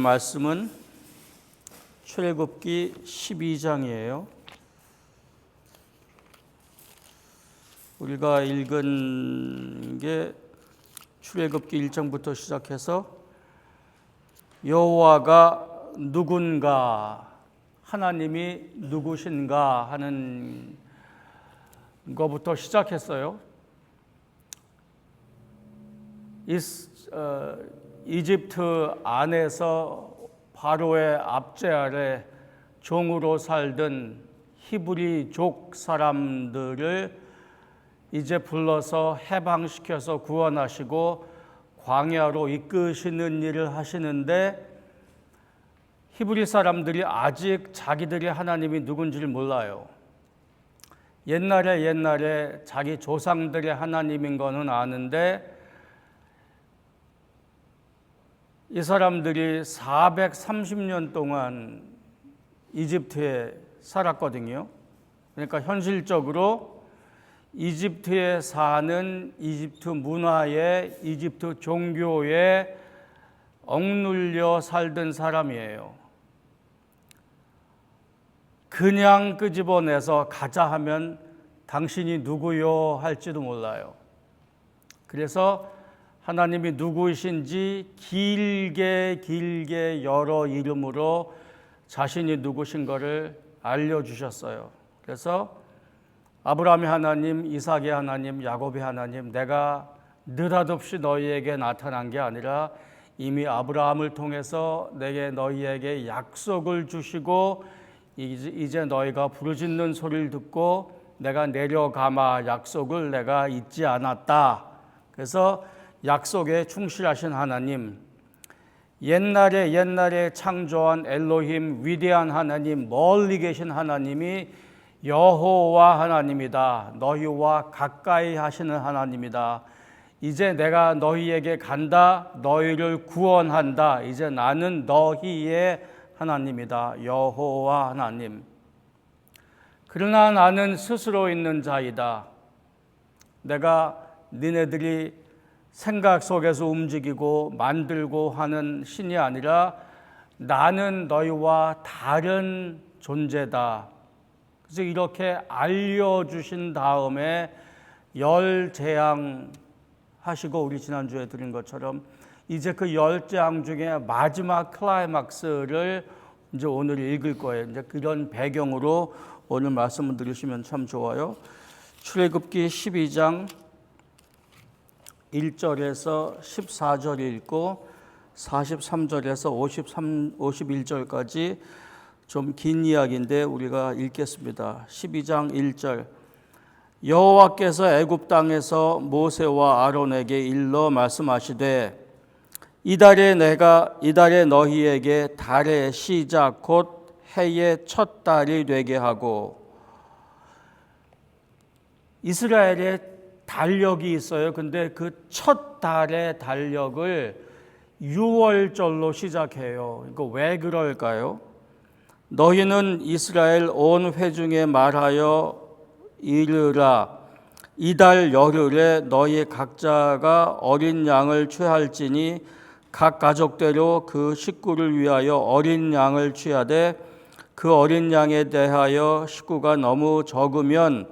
말씀은 출애굽기 12장이에요. 우리가 읽은 게 출애굽기 1장부터 시작해서 여호와가 누군가, 하나님이 누구신가 하는 것부터 시작했어요. 이집트 안에서 바로의 압제 아래 종으로 살던 히브리족 사람들을 이제 불러서 해방시켜서 구원하시고 광야로 이끄시는 일을 하시는데, 히브리 사람들이 아직 자기들이 하나님이 누군지를 몰라요. 옛날에 자기 조상들의 하나님인 거는 아는데, 이 사람들이 430년 동안 이집트에 살았거든요. 그러니까 현실적으로 이집트에 사는 이집트 문화에, 이집트 종교에 억눌려 살던 사람이에요. 그냥 끄집어내서 가자 하면 당신이 누구요 할지도 몰라요. 그래서 하나님이 누구이신지 길게 여러 이름으로 자신이 누구신 것을 알려주셨어요. 그래서 아브라함의 하나님, 이삭의 하나님, 야곱의 하나님, 내가 느닷없이 너희에게 나타난 게 아니라 이미 아브라함을 통해서 너희에게 약속을 주시고, 이제 너희가 부르짖는 소리를 듣고 내가 내려가마 약속을 내가 잊지 않았다. 그래서 약속에 충실하신 하나님, 옛날에 창조한 엘로힘, 위대한 하나님, 멀리 계신 하나님이 여호와 하나님이다. 너희와 가까이 하시는 하나님이다. 이제 내가 너희에게 간다. 너희를 구원한다. 이제 나는 너희의 하나님이다. 여호와 하나님. 그러나 나는 스스로 있는 자이다. 내가 니네들이 생각 속에서 움직이고 만들고 하는 신이 아니라 나는 너희와 다른 존재다. 그래서 이렇게 알려주신 다음에 열 재앙 하시고, 우리 지난주에 드린 것처럼 이제 그 열 재앙 중에 마지막 클라이막스를 이제 오늘 읽을 거예요. 이제 그런 배경으로 오늘 말씀을 들으시면 참 좋아요. 출애굽기 12장 1절에서 14절 읽고 43절에서 51절까지 좀 긴 이야기인데 우리가 읽겠습니다. 12장 1절. 여호와께서 애굽 땅에서 모세와 아론에게 일러 말씀하시되, 이달에 너희에게 달의 시작 곧 해의 첫 달이 되게 하고. 이스라엘에 달력이 있어요. 근데 그 첫 달의 달력을 6월절로 시작해요. 이거 왜 그럴까요? 너희는 이스라엘 온 회중에 말하여 이르라. 이달 열흘에 너희 각자가 어린 양을 취할지니 각 가족대로 그 식구를 위하여 어린 양을 취하되, 그 어린 양에 대하여 식구가 너무 적으면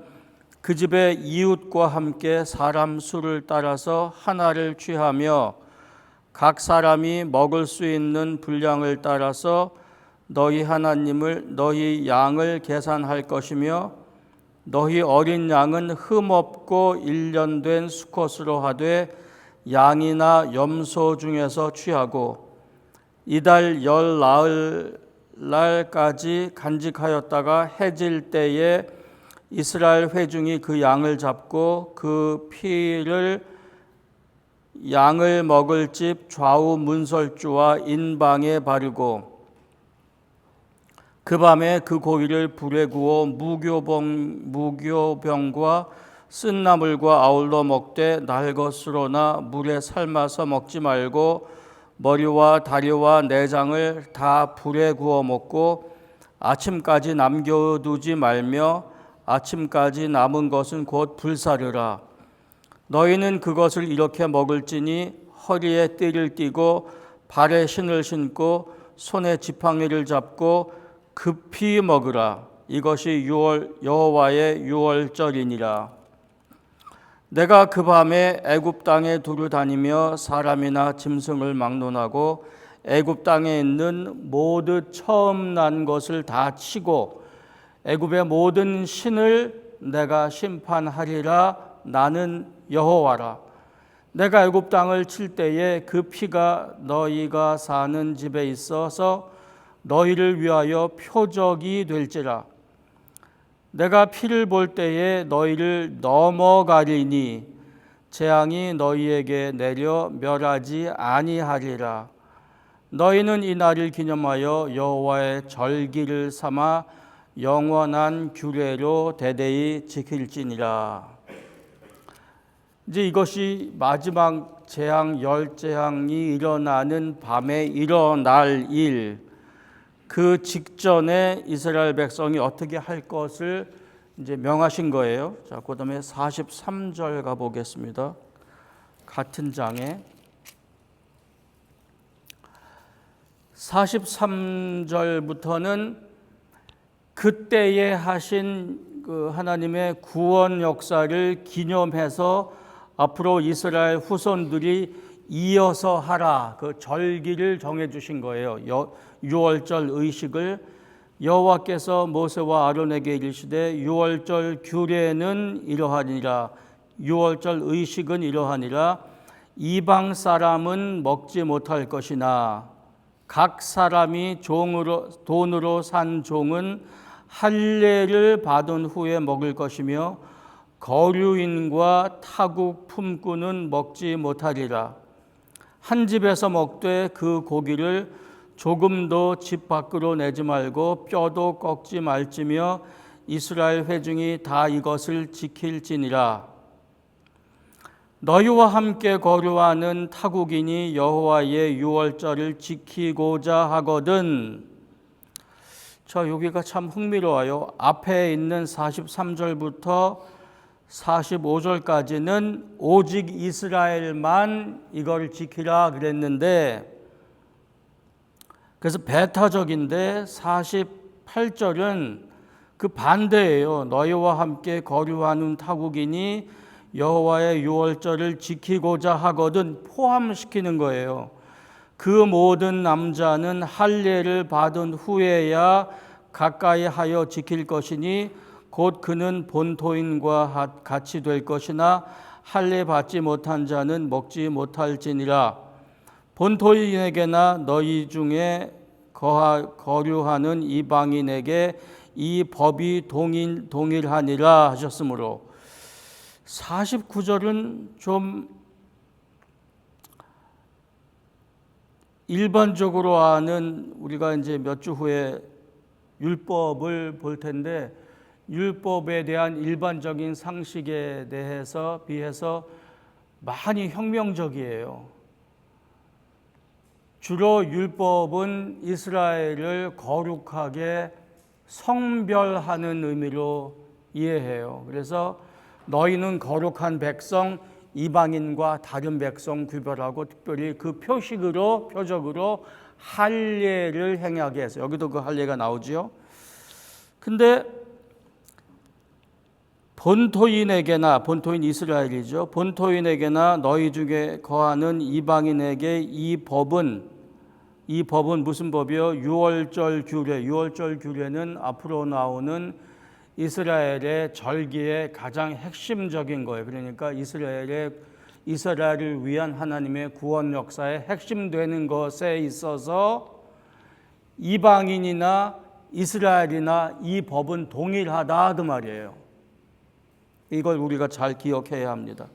그 집의 이웃과 함께 사람 수를 따라서 하나를 취하며, 각 사람이 먹을 수 있는 분량을 따라서 너희 양을 계산할 것이며, 너희 어린 양은 흠없고 1년 된 수컷으로 하되 양이나 염소 중에서 취하고, 이달 열 나흘날까지 간직하였다가 해질 때에 이스라엘 회중이 그 양을 잡고 그 피를 양을 먹을 집 좌우 문설주와 인방에 바르고, 그 밤에 그 고기를 불에 구워 무교병과 쓴나물과 아울러 먹되 날것으로나 물에 삶아서 먹지 말고 머리와 다리와 내장을 다 불에 구워 먹고 아침까지 남겨두지 말며 아침까지 남은 것은 곧 불사르라. 너희는 그것을 이렇게 먹을지니 허리에 띠를 띠고 발에 신을 신고 손에 지팡이를 잡고 급히 먹으라. 이것이 여호와의 유월절이니라. 내가 그 밤에 애굽 땅에 두루 다니며 사람이나 짐승을 막론하고 애굽 땅에 있는 모든 처음 난 것을 다 치고 애굽의 모든 신을 내가 심판하리라. 나는 여호와라. 내가 애굽 땅을 칠 때에 그 피가 너희가 사는 집에 있어서 너희를 위하여 표적이 될지라. 내가 피를 볼 때에 너희를 넘어가리니 재앙이 너희에게 내려 멸하지 아니하리라. 너희는 이 날을 기념하여 여호와의 절기를 삼아 영원한 규례로 대대히 지킬지니라. 이제 이것이 마지막 재앙, 열재앙이 일어나는 밤에 일어날 일, 그 직전에 이스라엘 백성이 어떻게 할 것을 이제 명하신 거예요. 자, 그다음에 43절 가보겠습니다. 같은 장에 43절부터는 그때에 하신 그 하나님의 구원 역사를 기념해서 앞으로 이스라엘 후손들이 이어서 하라, 그 절기를 정해 주신 거예요. 유월절 의식을 여호와께서 모세와 아론에게 이르시되 유월절 규례는 이러하니라. 유월절 의식은 이러하니라. 이방 사람은 먹지 못할 것이나 각 사람이 돈으로 산 종은 할례를 받은 후에 먹을 것이며 거류인과 타국 품꾼은 먹지 못하리라. 한 집에서 먹되 그 고기를 조금도 집 밖으로 내지 말고 뼈도 꺾지 말지며 이스라엘 회중이 다 이것을 지킬지니라. 너희와 함께 거류하는 타국인이 여호와의 유월절을 지키고자 하거든. 저 여기가 참 흥미로워요. 앞에 있는 43절부터 45절까지는 오직 이스라엘만 이걸 지키라 그랬는데, 그래서 배타적인데 48절은 그 반대예요. 너희와 함께 거류하는 타국인이 여호와의 유월절을 지키고자 하거든 포함시키는 거예요. 그 모든 남자는 할례를 받은 후에야 가까이 하여 지킬 것이니 곧 그는 본토인과 같이 될 것이나 할례 받지 못한 자는 먹지 못할지니라. 본토인에게나 너희 중에 거류하는 이방인에게 이 법이 동일하니라 하셨으므로 49절은 좀 일반적으로 아는, 우리가 이제 몇 주 후에 율법을 볼 텐데 율법에 대한 일반적인 상식에 대해서 비해서 많이 혁명적이에요. 주로 율법은 이스라엘을 거룩하게 성별하는 의미로 이해해요. 그래서 너희는 거룩한 백성, 이방인과 다른 백성 구별하고 특별히 그 표적으로 할례를 행하게 해서, 여기도 그 할례가 나오지요. 근데 본토인 이스라엘이죠. 본토인에게나 너희 중에 거하는 이방인에게 이 법은 무슨 법이요? 유월절 규례. 유월절 규례는 앞으로 나오는 이스라엘의 절기의 가장 핵심적인 거예요. 그러니까 이스라엘을 위한 하나님의 구원 역사의 핵심되는 것에 있어서 이방인이나 이스라엘이나 이 법은 동일하다 그 말이에요. 이걸 우리가 잘 기억해야 합니다.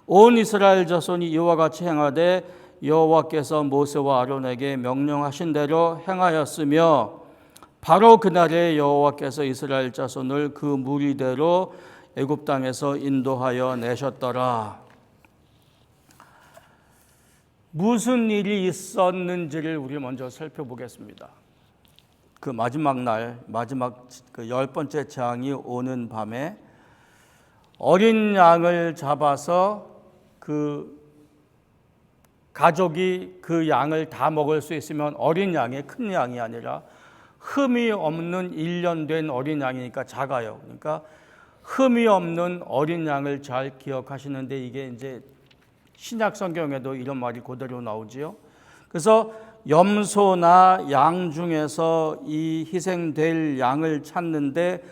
온 이스라엘 자손이 이와 같이 행하되 여호와께서 모세와 아론에게 명령하신 대로 행하였으며 바로 그날에 여호와께서 이스라엘 자손을 그 무리대로 애굽 땅에서 인도하여 내셨더라. 무슨 일이 있었는지를 우리 먼저 살펴보겠습니다. 그 마지막 날, 그 10번째 재앙이 오는 밤에 어린 양을 잡아서 그 가족이 그 양을 다 먹을 수 있으면 어린 양이 큰 양이 아니라 흠이 없는 1년 된 어린 양이니까 작아요. 그러니까 흠이 없는 어린 양을 잘 기억하시는데 이게 이제 신약 성경에도 이런 말이 그대로 나오지요. 그래서 염소나 양 중에서 이 희생될 양을 찾는데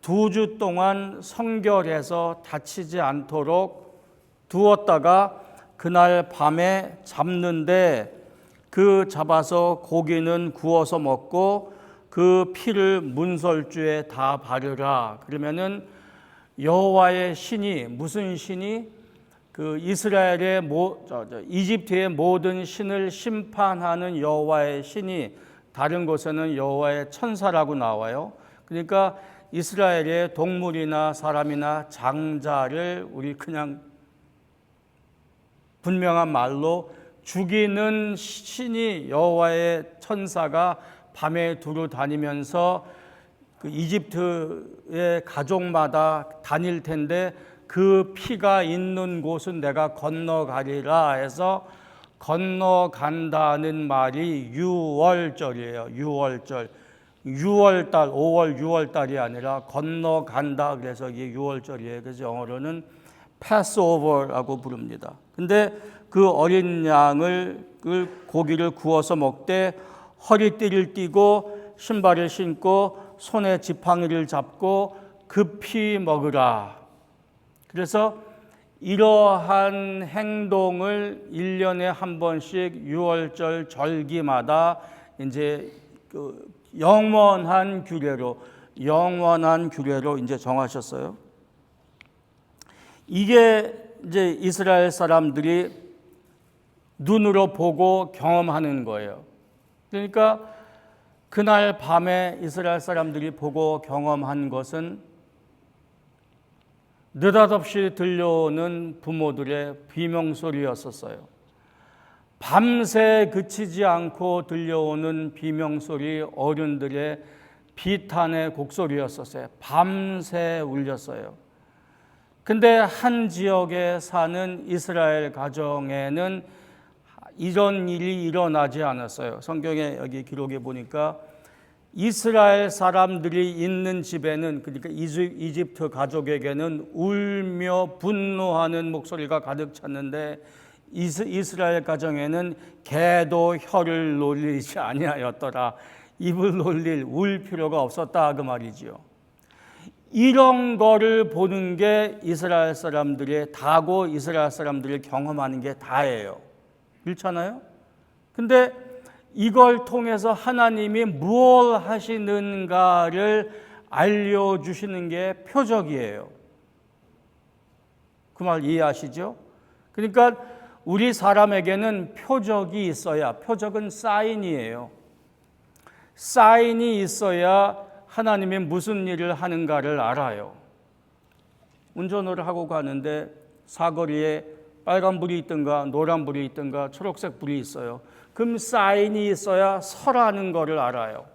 2주 동안 성결해서 다치지 않도록 두었다가 그날 밤에 잡는데 그 잡아서 고기는 구워서 먹고 그 피를 문설주에 다 바르라. 그러면은 여호와의 신이 무슨 신이 그 이스라엘의 이집트의 모든 신을 심판하는 여호와의 신이 다른 곳에는 여호와의 천사라고 나와요. 그러니까 이스라엘의 동물이나 사람이나 장자를 우리 그냥 분명한 말로 죽이는 신이 여호와의 천사가 밤에 두루 다니면서 그 이집트의 가족마다 다닐 텐데 그 피가 있는 곳은 내가 건너가리라 해서 건너간다는 말이 유월절이에요. 유월절. 6월달, 5월, 6월달이 아니라 건너간다. 그래서 이게 6월절이에요. 그래서 영어로는 패스오버라고 부릅니다. 근데 그 어린 양을 고기를 구워서 먹되 허리띠를 띠고 신발을 신고 손에 지팡이를 잡고 급히 먹으라. 그래서 이러한 행동을 1년에 한 번씩 6월절 절기마다 이제 그 영원한 규례로 이제 정하셨어요. 이게 이제 이스라엘 사람들이 눈으로 보고 경험하는 거예요. 그러니까 그날 밤에 이스라엘 사람들이 보고 경험한 것은 느닷없이 들려오는 부모들의 비명소리였었어요. 밤새 그치지 않고 들려오는 비명소리, 어른들의 비탄의 곡소리였었어요. 밤새 울렸어요. 근데 한 지역에 사는 이스라엘 가정에는 이런 일이 일어나지 않았어요. 성경에 여기 기록해 보니까 이스라엘 사람들이 있는 집에는, 그러니까 이집트 가족에게는 울며 분노하는 목소리가 가득 찼는데 이스라엘 가정에는 개도 혀를 놀리지 아니하였더라. 입을 놀릴 울 필요가 없었다 그 말이지요. 이런 거를 보는 게 이스라엘 사람들의 다고 이스라엘 사람들이 경험하는 게 다예요. 그렇잖아요? 근데 이걸 통해서 하나님이 무엇 하시는가를 알려주시는 게 표적이에요. 그 말 이해하시죠? 그러니까 우리 사람에게는 표적이 있어야, 표적은 사인이에요. 사인이 있어야 하나님이 무슨 일을 하는가를 알아요. 운전을 하고 가는데 사거리에 빨간불이 있든가 노란불이 있든가 초록색 불이 있어요. 그럼 사인이 있어야 서라는 거를 알아요.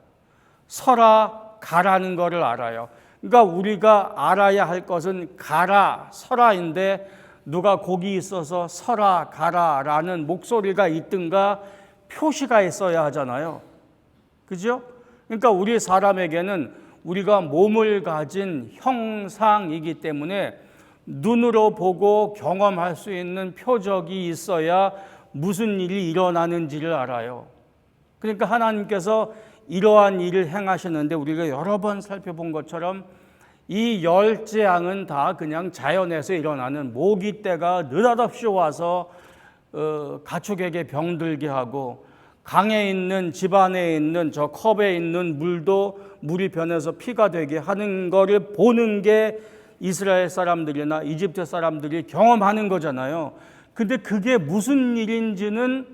서라, 가라는 거를 알아요. 그러니까 우리가 알아야 할 것은 가라, 서라인데 누가 거기 있어서 서라, 가라라는 목소리가 있든가 표시가 있어야 하잖아요. 그죠? 그러니까 우리 사람에게는 우리가 몸을 가진 형상이기 때문에 눈으로 보고 경험할 수 있는 표적이 있어야 무슨 일이 일어나는지를 알아요. 그러니까 하나님께서 이러한 일을 행하셨는데 우리가 여러 번 살펴본 것처럼 이 10재앙은 다 그냥 자연에서 일어나는 모기떼가 느닷없이 와서 가축에게 병들게 하고 강에 있는 집안에 있는 저 컵에 있는 물도 물이 변해서 피가 되게 하는 거를 보는 게 이스라엘 사람들이나 이집트 사람들이 경험하는 거잖아요. 근데 그게 무슨 일인지는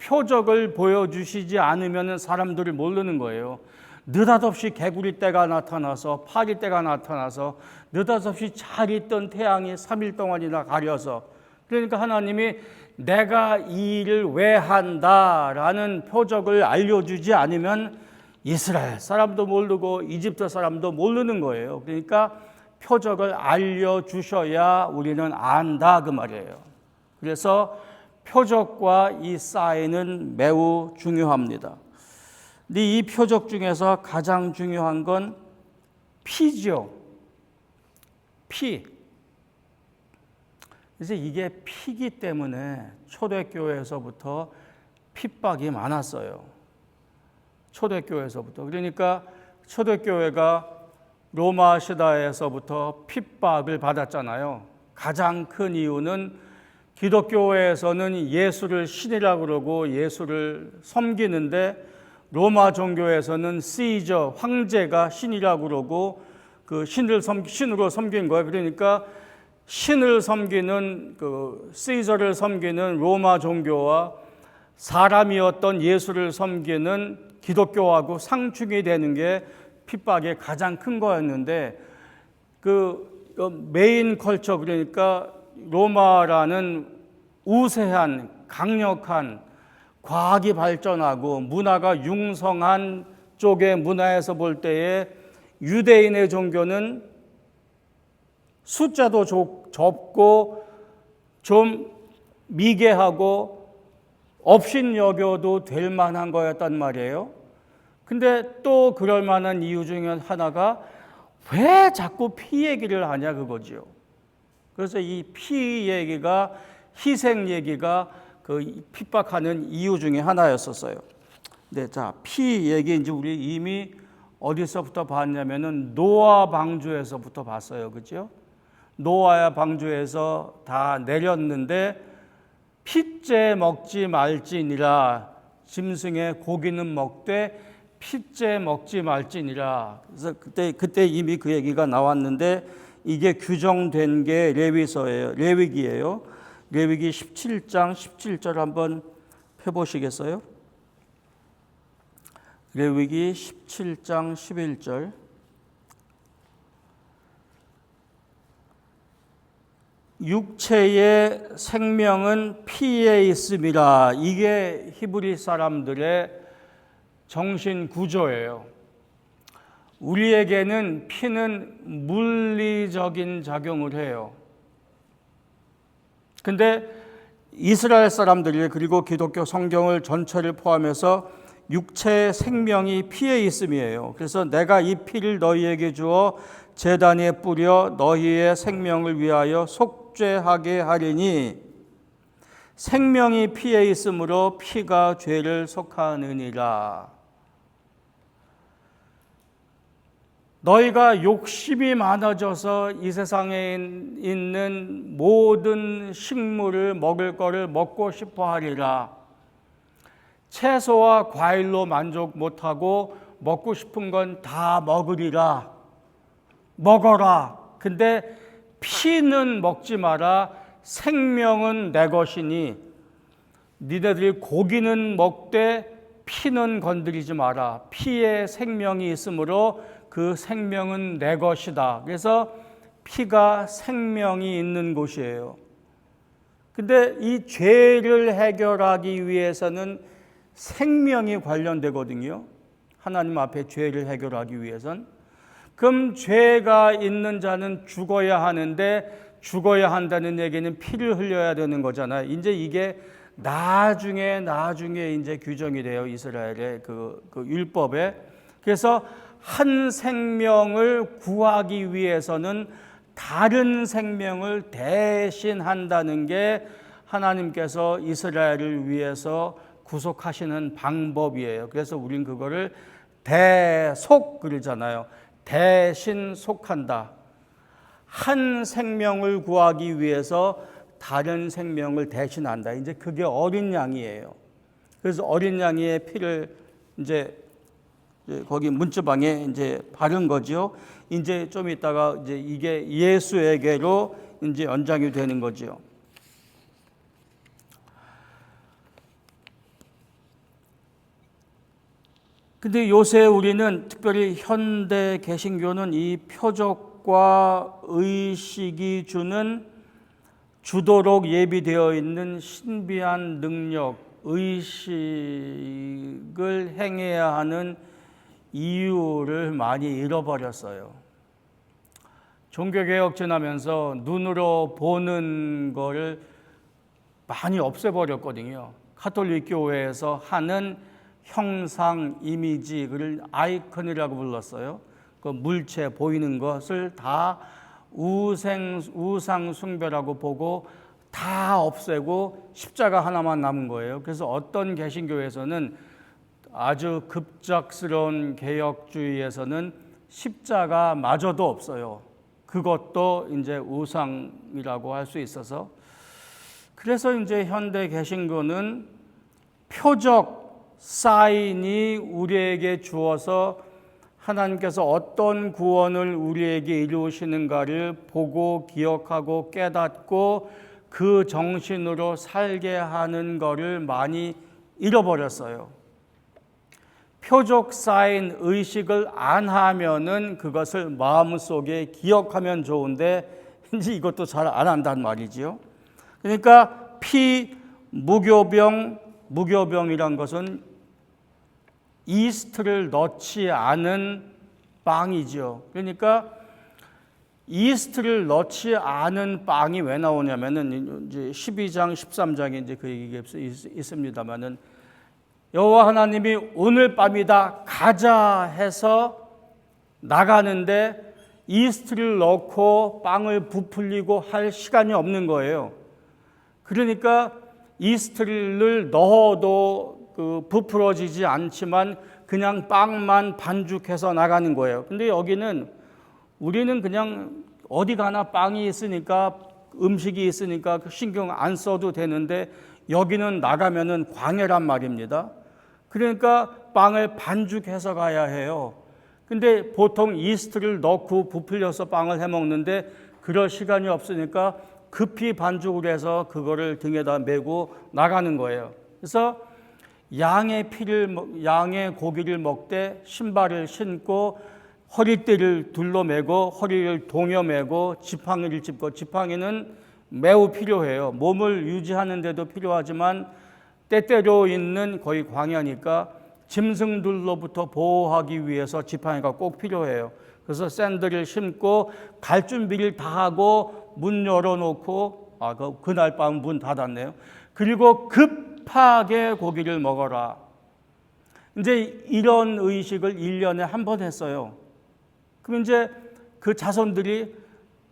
표적을 보여주시지 않으면 사람들이 모르는 거예요. 느닷없이 개구리떼가 나타나서 파리떼가 나타나서 느닷없이 잘 있던 태양이 3일 동안이나 가려서, 그러니까 하나님이 내가 이 일을 왜 한다라는 표적을 알려주지 않으면 이스라엘 사람도 모르고 이집트 사람도 모르는 거예요. 그러니까 표적을 알려주셔야 우리는 안다 그 말이에요. 그래서 표적과 이 사인은 매우 중요합니다. 근데 이 표적 중에서 가장 중요한 건 피죠. 피. 그래서 이게 피기 때문에 초대교회에서부터 핍박이 많았어요. 초대교회에서부터. 그러니까 초대교회가 로마 시대에서부터 핍박을 받았잖아요. 가장 큰 이유는 기독교회에서는 예수를 신이라고 그러고 예수를 섬기는데 로마 종교에서는 시저 황제가 신이라고 그러고 그 신으로 섬긴 거예요. 그러니까 신을 섬기는 그 시저를 섬기는 로마 종교와 사람이었던 예수를 섬기는 기독교하고 상충이 되는 게 핍박의 가장 큰 거였는데 그 메인 컬처 그러니까 로마라는 우세한 강력한 과학이 발전하고 문화가 융성한 쪽의 문화에서 볼 때에 유대인의 종교는 숫자도 적고 좀 미개하고 업신여겨도 될 만한 거였단 말이에요. 근데 또 그럴 만한 이유 중에 하나가 왜 자꾸 피 얘기를 하냐 그거죠. 그래서 이 피 얘기가 희생 얘기가 그 핍박하는 이유 중에 하나였었어요. 네, 자, 피 얘기 이제 우리 이미 어디서부터 봤냐면은 노아 방주에서부터 봤어요. 그죠? 노아 방주에서 다 내렸는데 핏째 먹지 말지니라 짐승의 고기는 먹되 핏째 먹지 말지니라. 그래서 그때 이미 그 얘기가 나왔는데 이게 규정된 게 레위서예요. 레위기예요. 레위기 17장 17절 한번 펴보시겠어요? 레위기 17장 11절. 육체의 생명은 피에 있음이라. 이게 히브리 사람들의 정신 구조예요. 우리에게는 피는 물리적인 작용을 해요. 근데 이스라엘 사람들이 그리고 기독교 성경을 전체를 포함해서 육체의 생명이 피에 있음이에요. 그래서 내가 이 피를 너희에게 주어 제단에 뿌려 너희의 생명을 위하여 속죄하게 하리니 생명이 피에 있으므로 피가 죄를 속하느니라. 너희가 욕심이 많아져서 이 세상에 있는 모든 식물을 먹을 거를 먹고 싶어 하리라. 채소와 과일로 만족 못하고 먹고 싶은 건 다 먹으리라. 먹어라. 근데 피는 먹지 마라. 생명은 내 것이니 니네들이 고기는 먹되 피는 건드리지 마라. 피에 생명이 있으므로 그 생명은 내 것이다. 그래서 피가 생명이 있는 곳이에요. 근데 이 죄를 해결하기 위해서는 생명이 관련되거든요. 하나님 앞에 죄를 해결하기 위해선. 그럼 죄가 있는 자는 죽어야 하는데 죽어야 한다는 얘기는 피를 흘려야 되는 거잖아요. 이제 이게 나중에 이제 규정이 돼요. 이스라엘의 그 율법에. 그래서 한 생명을 구하기 위해서는 다른 생명을 대신한다는 게 하나님께서 이스라엘을 위해서 구속하시는 방법이에요. 그래서 우린 그거를 대속 그러잖아요. 대신 속한다. 한 생명을 구하기 위해서 다른 생명을 대신한다. 이제 그게 어린 양이에요. 그래서 어린 양의 피를 이제 거기 문지방에 이제 바른 거죠. 이제 좀 있다가 이제 이게 예수에게로 이제 연장이 되는 거죠. 근데 요새 우리는 특별히 현대 개신교는 이 표적과 의식이 주는 주도록 예비되어 있는 신비한 능력, 의식을 행해야 하는 이유를 많이 잃어버렸어요. 종교개혁 지나면서 눈으로 보는 거를 많이 없애버렸거든요. 가톨릭 교회에서 하는 형상 이미지, 그를 아이콘이라고 불렀어요. 그 물체 보이는 것을 다 우상 숭배라고 보고 다 없애고 십자가 하나만 남은 거예요. 그래서 어떤 개신교에서는 아주 급작스러운 개혁주의에서는 십자가마저도 없어요. 그것도 이제 우상이라고 할 수 있어서, 그래서 이제 현대 개신교는 표적 사인이 우리에게 주어서 하나님께서 어떤 구원을 우리에게 이루시는가를 보고 기억하고 깨닫고 그 정신으로 살게 하는 것을 많이 잃어버렸어요. 표적 사인 의식을 안 하면은 그것을 마음속에 기억하면 좋은데 이제 이것도 잘 안 한단 말이지요. 그러니까 무교병이란 것은 이스트를 넣지 않은 빵이죠. 그러니까 이스트를 넣지 않은 빵이 왜 나오냐면은 이제 12장, 13장에 이제 그 얘기가 있습니다만은 여호와 하나님이 오늘 밤이다 가자 해서 나가는데 이스트를 넣고 빵을 부풀리고 할 시간이 없는 거예요. 그러니까 이스트를 넣어도 부풀어지지 않지만 그냥 빵만 반죽해서 나가는 거예요. 근데 여기는 우리는 그냥 어디 가나 빵이 있으니까, 음식이 있으니까 신경 안 써도 되는데 여기는 나가면은 광야란 말입니다. 그러니까 빵을 반죽해서 가야 해요. 근데 보통 이스트를 넣고 부풀려서 빵을 해 먹는데 그럴 시간이 없으니까 급히 반죽을 해서 그거를 등에다 메고 나가는 거예요. 그래서 양의 고기를 먹되 신발을 신고 허리띠를 둘러매고 허리를 동여매고 지팡이를 짚고, 지팡이는 매우 필요해요. 몸을 유지하는 데도 필요하지만 때때로 있는 거의 광야니까 짐승들로부터 보호하기 위해서 지팡이가 꼭 필요해요. 그래서 샌들을 신고 갈 준비를 다 하고 문 열어놓고, 그날 밤 문 닫았네요. 그리고 급하게 고기를 먹어라. 이제 이런 의식을 1년에 한 번 했어요. 그럼 이제 그 자손들이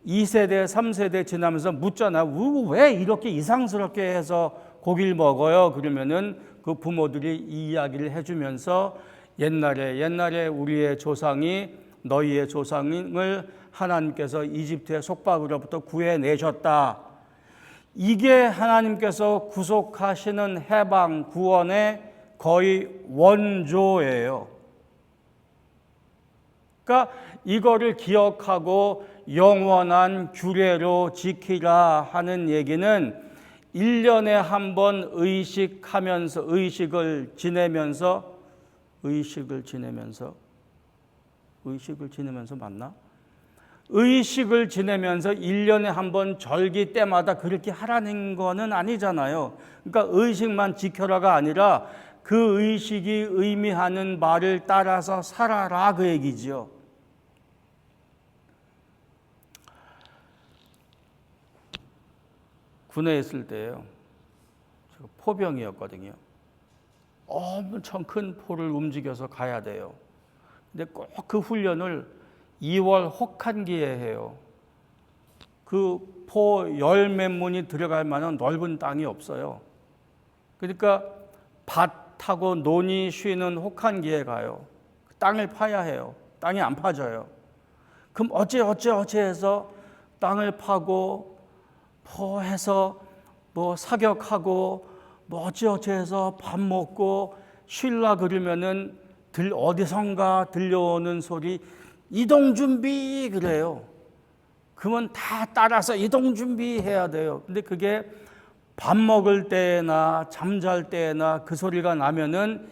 2세대, 3세대 지나면서 묻잖아요. 왜 이렇게 이상스럽게 해서 고기를 먹어요? 그러면은 그 부모들이 이 이야기를 해주면서 옛날에 우리의 조상이, 너희의 조상을 하나님께서 이집트의 속박으로부터 구해내셨다. 이게 하나님께서 구속하시는 해방, 구원의 거의 원조예요. 그러니까 이거를 기억하고 영원한 규례로 지키라 하는 얘기는 1년에 한 번 의식을 지내면서 맞나? 의식을 지내면서 1년에 한 번 절기 때마다 그렇게 하라는 거는 아니잖아요. 그러니까 의식만 지켜라가 아니라 그 의식이 의미하는 말을 따라서 살아라, 그 얘기죠. 군에 있을 때요, 포병이었거든요. 엄청 큰 포를 움직여서 가야 돼요. 근데 꼭 그 훈련을 2월 혹한기에 해요. 그 포 열 몇 문이 들어갈 만한 넓은 땅이 없어요. 그러니까 밭하고 논이 쉬는 혹한기에 가요. 땅을 파야 해요. 땅이 안 파져요. 그럼 어째 해서 땅을 파고 포해서 사격하고 어찌 해서 밥 먹고 쉴라 그러면은 어디선가 들려오는 소리, 이동 준비, 그래요. 그러면 다 따라서 이동 준비해야 돼요. 근데 그게 밥 먹을 때나 잠잘 때나 그 소리가 나면은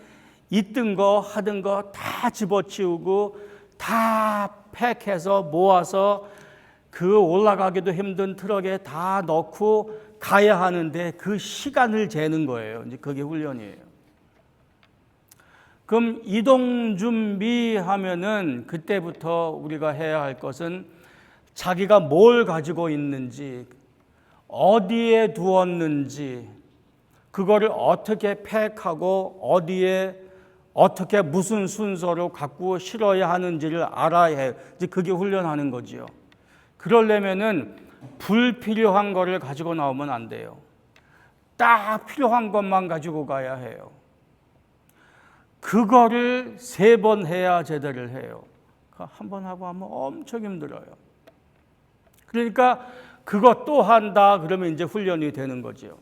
있던 거 하던 거 다 집어치우고 다 팩해서 모아서 그 올라가기도 힘든 트럭에 다 넣고 가야 하는데 그 시간을 재는 거예요. 이제 그게 훈련이에요. 그럼 이동 준비하면은 그때부터 우리가 해야 할 것은 자기가 뭘 가지고 있는지, 어디에 두었는지, 그거를 어떻게 팩하고 어디에 어떻게 무슨 순서로 갖고 실어야 하는지를 알아야 해요. 이제 그게 훈련하는 거지요. 그러려면은 불필요한 거를 가지고 나오면 안 돼요. 딱 필요한 것만 가지고 가야 해요. 그거를 3번 해야 제대로 해요. 한 번 하고 하면 엄청 힘들어요. 그러니까 그것 또 한다 그러면 이제 훈련이 되는 거죠.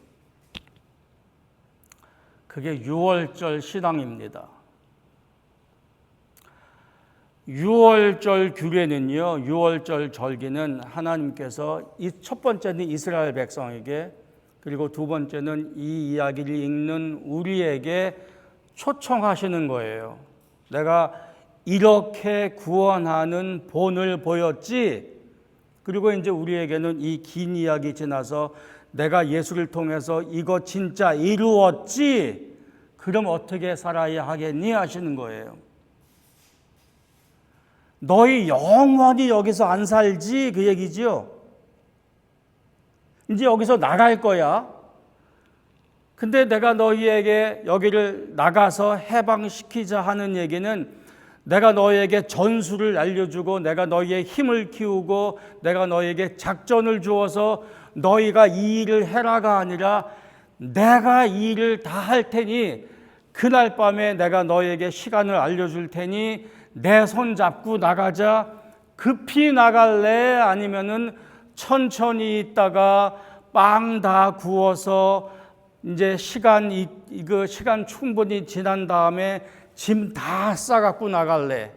그게 6월절 신앙입니다. 6월절 규례는요, 6월절 절기는 하나님께서 첫 번째는 이스라엘 백성에게, 그리고 두 번째는 이 이야기를 읽는 우리에게 초청하시는 거예요. 내가 이렇게 구원하는 본을 보였지. 그리고 이제 우리에게는 이 긴 이야기 지나서 내가 예수를 통해서 이거 진짜 이루었지. 그럼 어떻게 살아야 하겠니? 하시는 거예요. 너희 영원히 여기서 안 살지? 그 얘기죠. 이제 여기서 나갈 거야. 근데 내가 너희에게 여기를 나가서 해방시키자 하는 얘기는 내가 너희에게 전술을 알려주고 내가 너희의 힘을 키우고 내가 너희에게 작전을 주어서 너희가 이 일을 해라가 아니라 내가 이 일을 다 할 테니 그날 밤에 내가 너희에게 시간을 알려줄 테니 내 손 잡고 나가자. 급히 나갈래? 아니면은 천천히 있다가 빵 다 구워서 이제 시간 충분히 지난 다음에 짐 다 싸갖고 나갈래?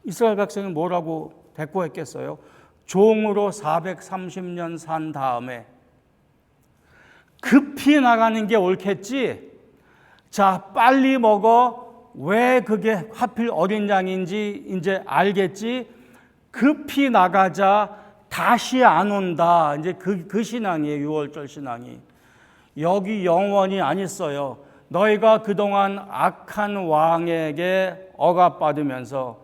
이스라엘 백성이 뭐라고 대꾸했겠어요? 종으로 430년 산 다음에 급히 나가는 게 옳겠지? 자, 빨리 먹어. 왜 그게 하필 어린 양인지 이제 알겠지? 급히 나가자. 다시 안 온다. 이제 그 신앙이에요. 6월절 신앙이. 여기 영원히 안 있어요. 너희가 그동안 악한 왕에게 억압받으면서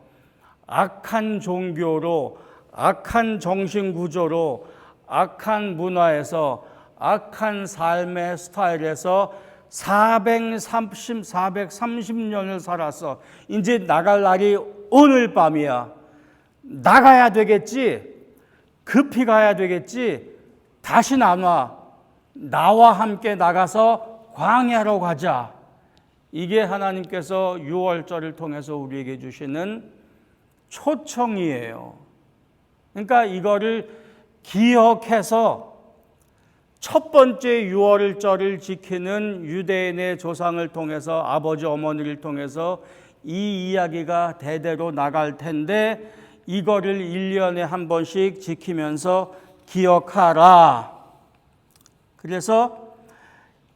악한 종교로, 악한 정신구조로, 악한 문화에서, 악한 삶의 스타일에서 430년을 살았어. 이제 나갈 날이 오늘 밤이야. 나가야 되겠지? 급히 가야 되겠지? 다시는 안 와. 나와 함께 나가서 광야로 가자. 이게 하나님께서 6월절을 통해서 우리에게 주시는 초청이에요. 그러니까 이거를 기억해서 첫 번째 6월절을 지키는 유대인의 조상을 통해서 아버지 어머니를 통해서 이 이야기가 대대로 나갈 텐데 이거를 1년에 한 번씩 지키면서 기억하라. 그래서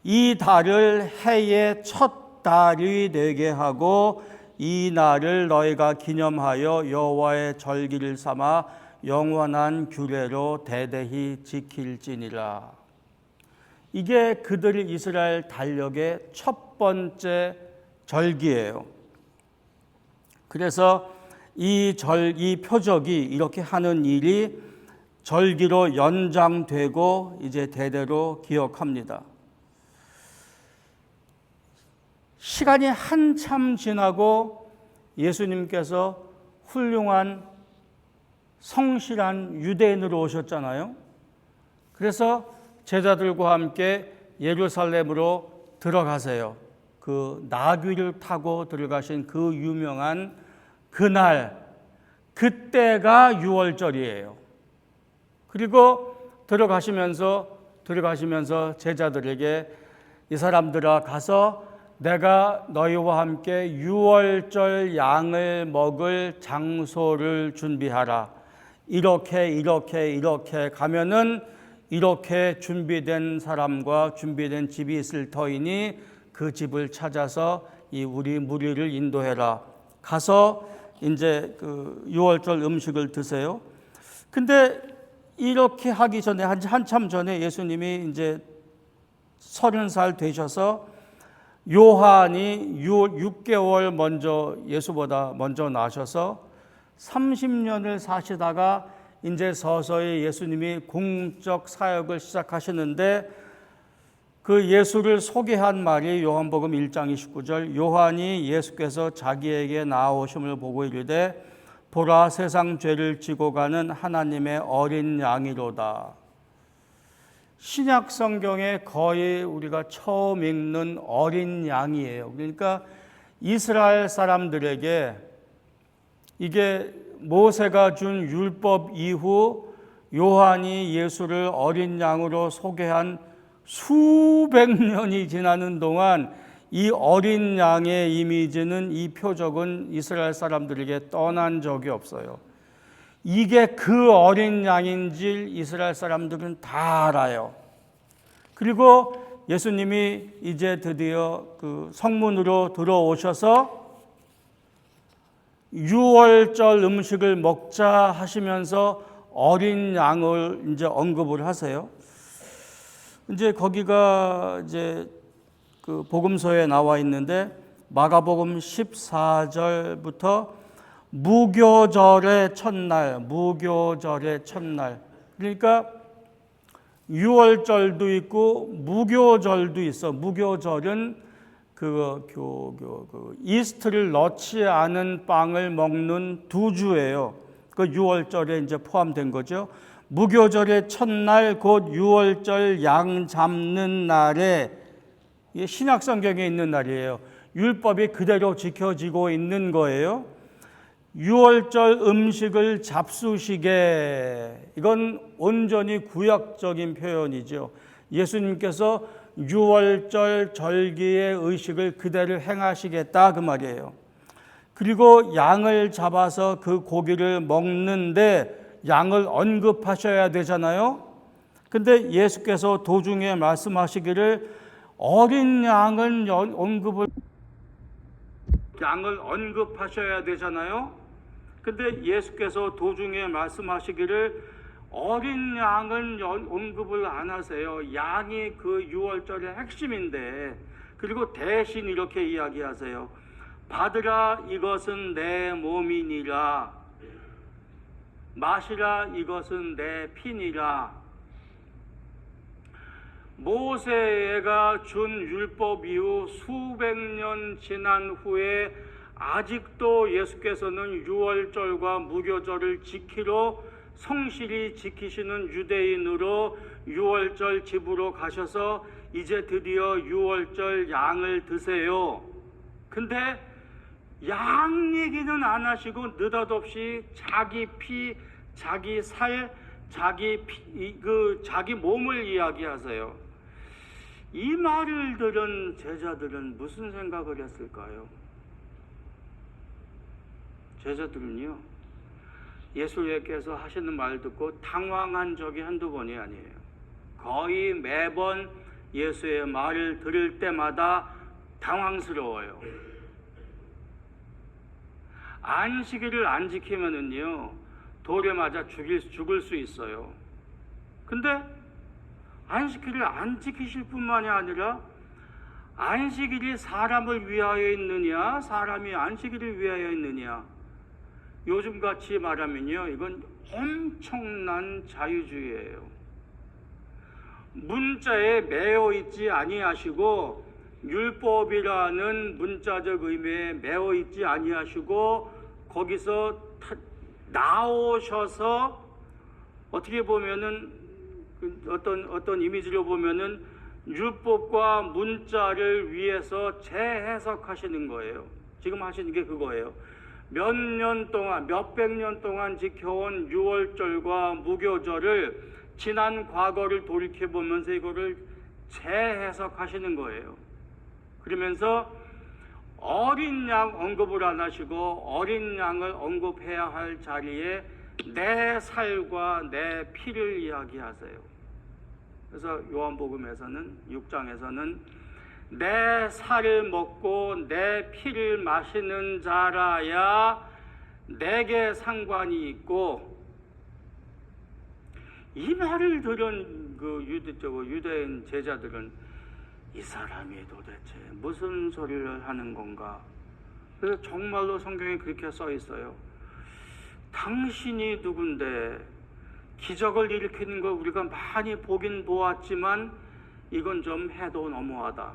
이 달을 해의 첫 달이 되게 하고 이 날을 너희가 기념하여 여호와의 절기를 삼아 영원한 규례로 대대히 지킬지니라. 이게 그들의 이스라엘 달력의 첫 번째 절기예요. 그래서 이 표적이 이렇게 하는 일이 절기로 연장되고 이제 대대로 기억합니다. 시간이 한참 지나고 예수님께서 훌륭한 성실한 유대인으로 오셨잖아요. 그래서 제자들과 함께 예루살렘으로 들어가세요. 그 나귀를 타고 들어가신 그 유명한 그날, 그때가 6월절이에요. 그리고 들어가시면서 제자들에게 이 사람들아 가서 내가 너희와 함께 6월절 양을 먹을 장소를 준비하라. 이렇게 가면은 이렇게 준비된 사람과 준비된 집이 있을 터이니 그 집을 찾아서 우리 무리를 인도해라. 가서 이제 그 6월절 음식을 드세요. 근데 이렇게 하기 전에 한참 전에 예수님이 이제 30살 되셔서 요한이 6개월 먼저 예수보다 먼저 나셔서 30년을 사시다가 이제 서서히 예수님이 공적 사역을 시작하시는데 그 예수를 소개한 말이 요한복음 1장 29절 요한이 예수께서 자기에게 나오심을 보고 이르되 보라 세상 죄를 지고 가는 하나님의 어린 양이로다. 신약 성경에 거의 우리가 처음 읽는 어린 양이에요. 그러니까 이스라엘 사람들에게 이게 모세가 준 율법 이후 요한이 예수를 어린 양으로 소개한 수백 년이 지나는 동안 이 어린 양의 이미지는, 이 표적은 이스라엘 사람들에게 떠난 적이 없어요. 이게 그 어린 양인지 이스라엘 사람들은 다 알아요. 그리고 예수님이 이제 드디어 그 성문으로 들어오셔서 유월절 음식을 먹자 하시면서 어린 양을 이제 언급을 하세요. 이제 거기가 이제 그 복음서에 나와 있는데 마가복음 14절부터 무교절의 첫날, 그러니까 유월절도 있고 무교절도 있어. 무교절은 이스트를 넣지 않은 빵을 먹는 두 주예요. 그 유월절에 이제 포함된 거죠. 무교절의 첫날 곧 유월절 양 잡는 날에, 신약 성경에 있는 날이에요. 율법이 그대로 지켜지고 있는 거예요. 유월절 음식을 잡수시게, 이건 온전히 구약적인 표현이죠. 예수님께서 유월절 절기의 의식을 그대로 행하시겠다 그 말이에요. 그리고 양을 잡아서 그 고기를 먹는데 양을 언급하셔야 되잖아요. 근데 예수께서 도중에 말씀하시기를 어린 양을 언급하셔야 되잖아요. 근데 예수께서 도중에 말씀하시기를 어린 양은 언급을 안 하세요. 양이 그 유월절의 핵심인데, 그리고 대신 이렇게 이야기하세요. 받으라 이것은 내 몸이니라, 마시라 이것은 내 피니라. 모세가 준 율법 이후 수백 년 지난 후에 아직도 예수께서는 유월절과 무교절을 지키러 성실히 지키시는 유대인으로 유월절 집으로 가셔서 이제 드디어 유월절 양을 드세요. 근데 양 얘기는 안 하시고 느닷없이 자기 피, 자기 살, 자기 몸을 이야기하세요. 이 말을 들은 제자들은 무슨 생각을 했을까요? 제자들은요, 예수님께서 하시는 말 듣고 당황한 적이 한두 번이 아니에요. 거의 매번 예수의 말을 들을 때마다 당황스러워요. 안식일을 안 지키면은요, 돌에 맞아 죽을 수 있어요. 근데 안식일을 안 지키실 뿐만이 아니라 안식일이 사람을 위하여 있느냐, 사람이 안식일을 위하여 있느냐, 요즘같이 말하면요, 이건 엄청난 자유주의예요. 문자에 매여 있지 아니하시고, 율법이라는 문자적 의미에 매여 있지 아니하시고, 거기서 나오셔서 어떻게 보면은 어떤 이미지로 보면은 율법과 문자를 위해서 재해석하시는 거예요. 지금 하시는 게 그거예요. 몇백 년 동안 지켜온 유월절과 무교절을 지난 과거를 돌이켜보면서 이거를 재해석하시는 거예요. 그러면서 어린 양 언급을 안 하시고 어린 양을 언급해야 할 자리에 내 살과 내 피를 이야기하세요. 그래서 요한복음에서는 6장에서는 내 살을 먹고 내 피를 마시는 자라야 내게 상관이 있고, 이 말을 들은 그 유대인 제자들은 이 사람이 도대체 무슨 소리를 하는 건가? 그래서 정말로 성경에 그렇게 써 있어요. 당신이 누군데 기적을 일으키는 걸 우리가 많이 보긴 보았지만 이건 좀 해도 너무하다.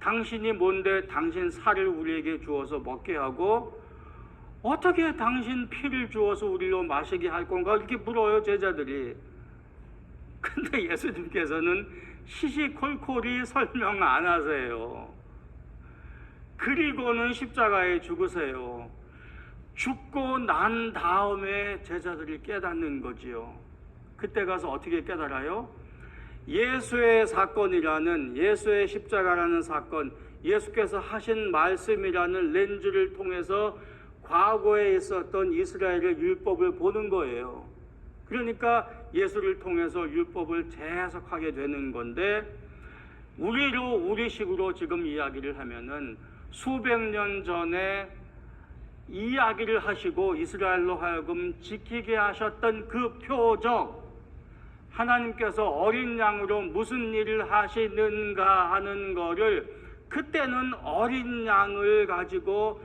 당신이 뭔데 당신 살을 우리에게 주어서 먹게 하고 어떻게 당신 피를 주어서 우리로 마시게 할 건가 이렇게 물어요, 제자들이. 근데 예수님께서는 시시콜콜이 설명 안 하세요. 그리고는 십자가에 죽으세요. 죽고 난 다음에 제자들이 깨닫는 거지요. 그때 가서 어떻게 깨달아요? 예수의 사건이라는, 예수의 십자가라는 사건, 예수께서 하신 말씀이라는 렌즈를 통해서 과거에 있었던 이스라엘의 율법을 보는 거예요. 그러니까 예수를 통해서 율법을 재해석하게 되는 건데, 우리식으로 지금 이야기를 하면은 수백 년 전에 이야기를 하시고 이스라엘로 하여금 지키게 하셨던 그 표적, 하나님께서 어린 양으로 무슨 일을 하시는가 하는 거를, 그때는 어린 양을 가지고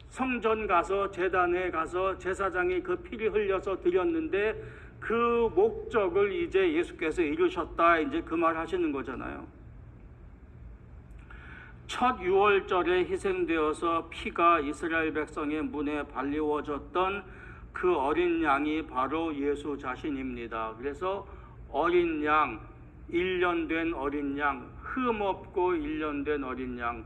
성전 가서 제단에 가서 제사장이 그 피를 흘려서 드렸는데 그 목적을 이제 예수께서 이루셨다, 이제 그 말 하시는 거잖아요. 첫 유월절에 희생되어서 피가 이스라엘 백성의 문에 발리워졌던 그 어린 양이 바로 예수 자신입니다. 그래서 어린 양, 1년 된 어린 양, 흠없고 1년 된 어린 양,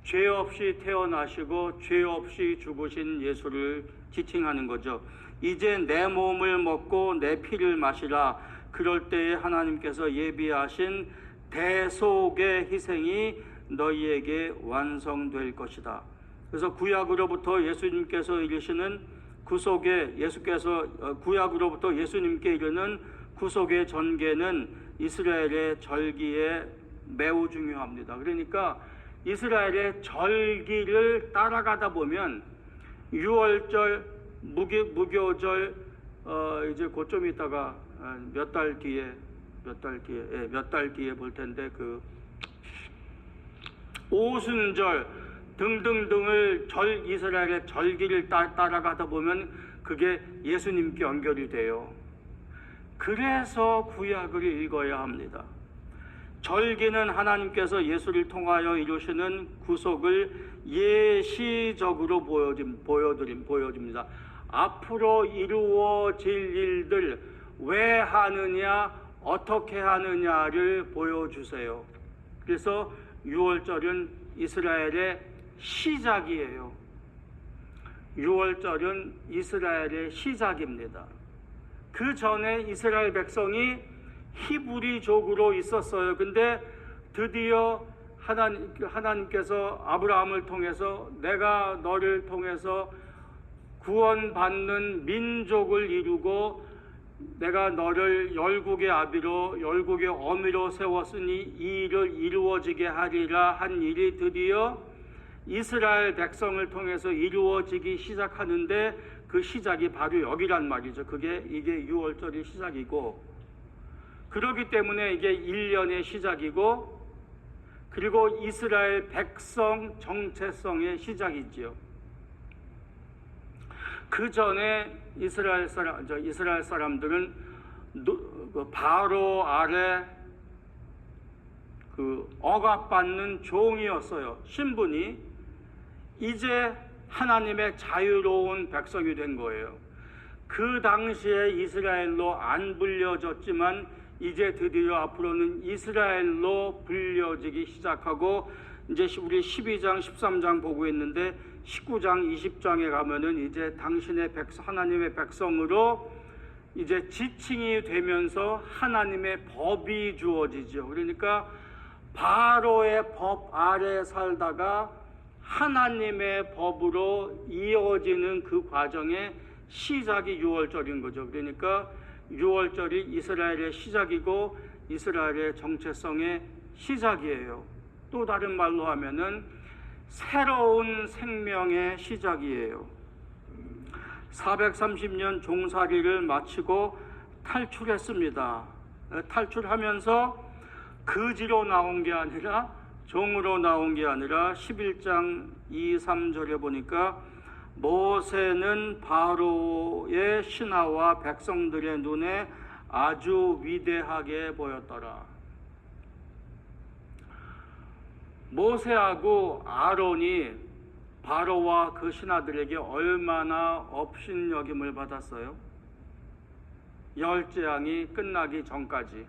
죄 없이 태어나시고 죄 없이 죽으신 예수를 지칭하는 거죠. 이제 내 몸을 먹고 내 피를 마시라. 그럴 때에 하나님께서 예비하신 대속의 희생이 너희에게 완성될 것이다. 그래서 구약으로부터 예수님께서 이르시는 구속의, 구약으로부터 예수님께 이르는 구속의 전개는 이스라엘의 절기에 매우 중요합니다. 그러니까 이스라엘의 절기를 따라가다 보면 유월절, 무교절, 이제 곧 좀 있다가 몇 달 뒤에 볼 텐데 그 오순절 등등등을 이스라엘의 절기를 따라가다 보면 그게 예수님께 연결이 돼요. 그래서 구약을 읽어야 합니다. 절기는 하나님께서 예수를 통하여 이루시는 구속을 예시적으로 보여줍니다. 앞으로 이루어질 일들, 왜 하느냐, 어떻게 하느냐를 보여주세요. 그래서 유월절은 이스라엘의 시작이에요. 유월절은 이스라엘의 시작입니다. 그 전에 이스라엘 백성이 히브리족으로 있었어요. 근데 드디어 하나님께서 아브라함을 통해서 내가 너를 통해서 구원받는 민족을 이루고 내가 너를 열국의 아비로 열국의 어미로 세웠으니 이 일을 이루어지게 하리라 한 일이 드디어 이스라엘 백성을 통해서 이루어지기 시작하는데 그 시작이 바로 여기란 말이죠. 이게 유월절의 시작이고, 그렇기 때문에 이게 1년의 시작이고, 그리고 이스라엘 백성 정체성의 시작이지요. 그 전에 이스라엘 사람들은 바로 아래 억압받는 종이었어요. 신분이. 이제 하나님의 자유로운 백성이 된 거예요. 그 당시에 이스라엘로 안 불려졌지만 이제 드디어 앞으로는 이스라엘로 불려지기 시작하고, 이제 우리 12장 13장 보고 있는데 19장 20장에 가면은 이제 당신의 하나님의 백성으로 이제 지칭이 되면서 하나님의 법이 주어지죠. 그러니까 바로의 법 아래 살다가 하나님의 법으로 이어지는 그 과정의 시작이 유월절인 거죠. 그러니까 유월절이 이스라엘의 시작이고 이스라엘의 정체성의 시작이에요. 또 다른 말로 하면은 새로운 생명의 시작이에요. 430년 종살이를 마치고 탈출했습니다. 탈출하면서 거지로 나온 게 아니라 종으로 나온 게 아니라 11장 2, 3절에 보니까 모세는 바로의 신하와 백성들의 눈에 아주 위대하게 보였더라. 모세하고 아론이 바로와 그 신하들에게 얼마나 업신여김을 받았어요? 열 재앙이 끝나기 전까지.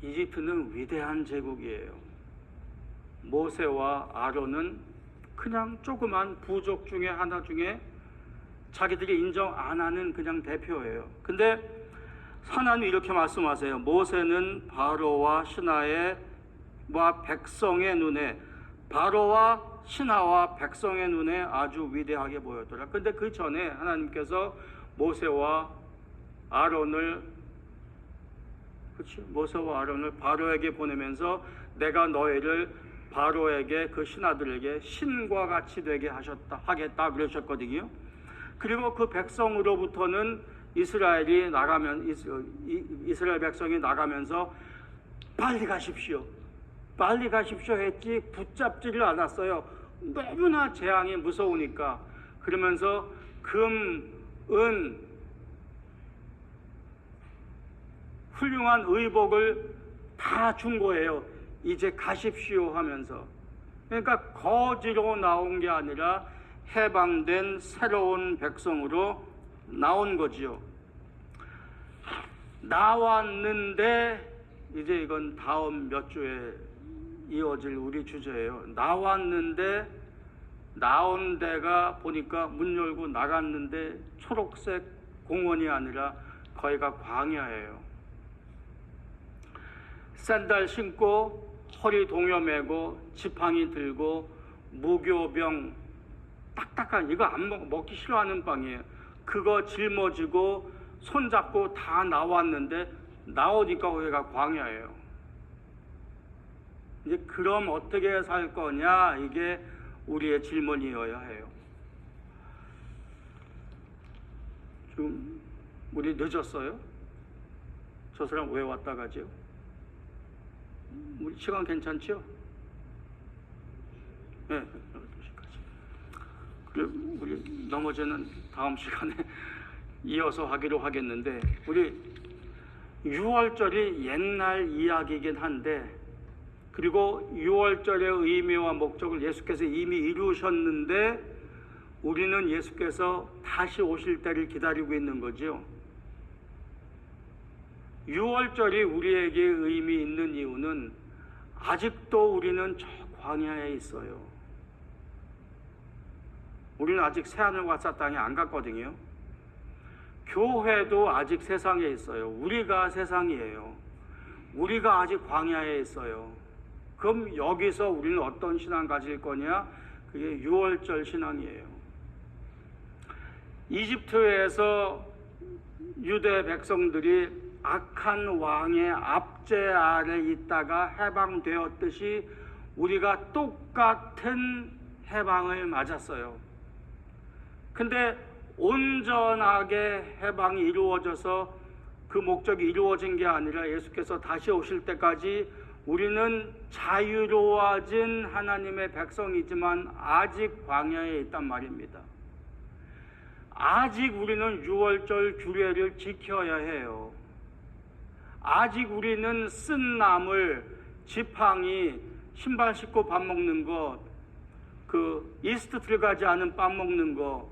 이집트는 위대한 제국이에요. 모세와 아론은 그냥 조그만 부족 중에 하나 중에 자기들이 인정 안 하는 그냥 대표예요. 근데 하나님이 이렇게 말씀하세요. 모세는 바로와 신하와 백성의 눈에, 바로와 신하와 백성의 눈에 아주 위대하게 보였더라. 근데 그 전에 하나님께서 모세와 아론을 바로에게 보내면서 내가 너희를 바로에게 그 신하들에게 신과 같이 되게 하겠다 그러셨거든요. 그리고 그 백성으로부터는 이스라엘 백성이 나가면서 빨리 가십시오 했지 붙잡지를 않았어요. 너무나 재앙이 무서우니까. 그러면서 금, 은, 훌륭한 의복을 다 준 거예요. 이제 가십시오 하면서. 그러니까 거지로 나온 게 아니라 해방된 새로운 백성으로 나온 거지요. 나왔는데, 이제 이건 다음 몇 주에 이어질 우리 주제예요. 나왔는데 나온 데가 보니까 문 열고 나갔는데 초록색 공원이 아니라 거기가 광야예요. 샌들 신고 허리 동여매고 지팡이 들고 무교병 딱딱한, 이거 안 먹기 싫어하는 빵이에요. 그거 짊어지고 손잡고 다 나왔는데 나오니까 거기가 광야예요. 이제 그럼 어떻게 살 거냐, 이게 우리의 질문이어야 해요. 지금 우리 늦었어요? 저 사람 왜 왔다 가죠? 우리 시간 괜찮죠? 네, 12시까지. 우리 나머지는 다음 시간에 이어서 하기로 하겠는데, 우리 6월절이 옛날 이야기이긴 한데, 그리고 6월절의 의미와 목적을 예수께서 이미 이루셨는데 우리는 예수께서 다시 오실 때를 기다리고 있는 거죠. 6월절이 우리에게 의미 있는 이유는 아직도 우리는 저 광야에 있어요. 우리는 아직 새하늘과 새 땅에 안 갔거든요. 교회도 아직 세상에 있어요. 우리가 세상이에요. 우리가 아직 광야에 있어요. 그럼 여기서 우리는 어떤 신앙 가질 거냐? 그게 6월절 신앙이에요. 이집트에서 유대 백성들이 악한 왕의 압제 아래 있다가 해방되었듯이 우리가 똑같은 해방을 맞았어요. 근데 온전하게 해방이 이루어져서 그 목적이 이루어진 게 아니라 예수께서 다시 오실 때까지 우리는 자유로워진 하나님의 백성이지만 아직 광야에 있단 말입니다. 아직 우리는 6월절 규례를 지켜야 해요. 아직 우리는 쓴 나물, 지팡이, 신발 신고 밥 먹는 것, 그 이스트 들어가지 않은 밥 먹는 것,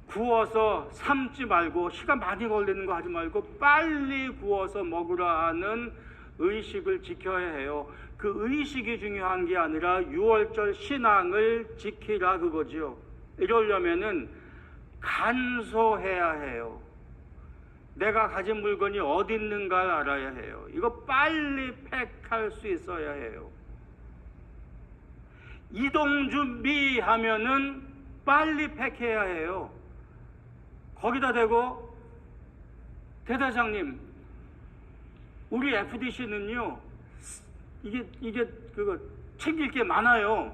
구워서 삶지 말고 시간 많이 걸리는 거 하지 말고 빨리 구워서 먹으라 하는 의식을 지켜야 해요. 그 의식이 중요한 게 아니라 6월절 신앙을 지키라 그거죠. 이러려면은 간소해야 해요. 내가 가진 물건이 어디 있는가를 알아야 해요. 이거 빨리 팩할 수 있어야 해요. 이동 준비하면은 빨리 팩해야 해요. 거기다 대고 대대장님, 우리 FDC는요, 이게 그거 챙길 게 많아요.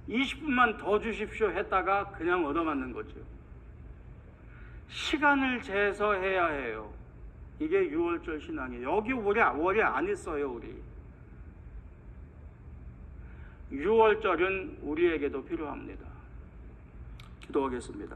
20분만 더 주십시오 했다가 그냥 얻어맞는 거죠. 시간을 재서 해야 해요. 이게 6월절 신앙이에요. 여기 오래 안 있어요, 우리. 6월절은 우리에게도 필요합니다. 기도하겠습니다.